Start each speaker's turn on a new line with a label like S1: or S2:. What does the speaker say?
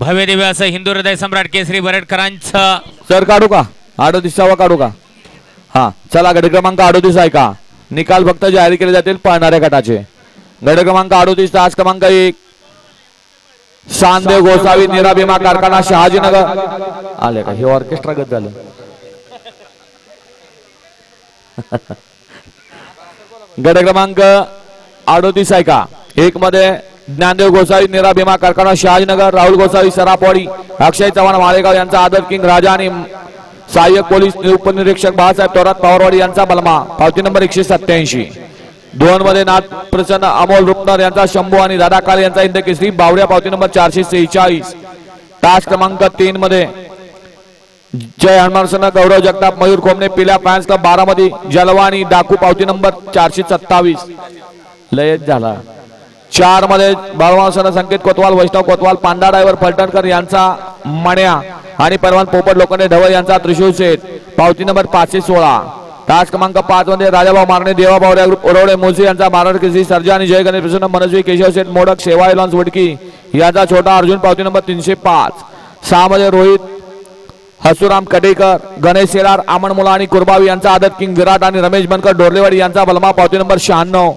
S1: भव्य दिव्य असं हिंदू हृदय सम्राट केसरी बरडकरांचं
S2: सर काढू का 38वा काढू का? हा चला गट क्रमांक 38 आहे का? निकाल फक्त जाहीर केले जातील पळणाऱ्या गटाचे. गट क्रमांक 38 तास क्रमांक 1 शानदेव गोसावी निरा भीमा कारखाना शहाजीनगर आले का? हे ऑर्केस्ट्रा गत झालं. गट क्रमांक 38 आहे का? 1 मध्ये ज्ञानदेव गोसावी निरा भीमा कारखाना शहाजीनगर, राहुल गोसावी सरापवाडी, अक्षय चव्हाण माळेगाव यांचा आदर किंग राजा आणि सहाय्यक पोलीस उपनिरीक्षक बाळासाहेब थोरात पावरवाडी यांचा बलमा पावती नंबर 187. 2 मध्ये नाथ प्रसन्न अमोल रुपनर यांचा शंभू आणि दादा काळे यांचा हिंद केसरी बावड्या पावती नंबर 446. तास क्रमांक 3 मध्ये जय हनुमान गौरव जगताप मयूर खोमने पिल्या फॅन्स क्लब बारामती जलवा आणि डाकू पावती नंबर 427. लयच झाला. 4 मध्ये बाळवासन संकेत कोतवाल वैष्णव कोतवाल पांडा ड्रायव्हर फलटणकर यांचा मण्या आणि परवान पोपट लोखंडे ढवळ यांचा त्रिशूळ सेट पावती नंबर 516. तास क्रमांक 5 मध्ये राजाभाऊ मारणे देवा बावऱ्या ग्रुप ओरवडे मोसे यांचा महाराष्ट्र केसरी सर्जा आणि जय गणेश प्रसन्न मनस्वी केशव सेठ मोडक शेवाळे लॉन्स वडकी यांचा छोटा अर्जुन पावती नंबर 305. 6 मध्ये रोहित हसुराम कडेकर गणेश शेलार आमण मुला आणि कुरबावी यांचा आदत किंग विराट आणि रमेश बनकर डोरलेवाडी यांचा बलमा पावती नंबर 96.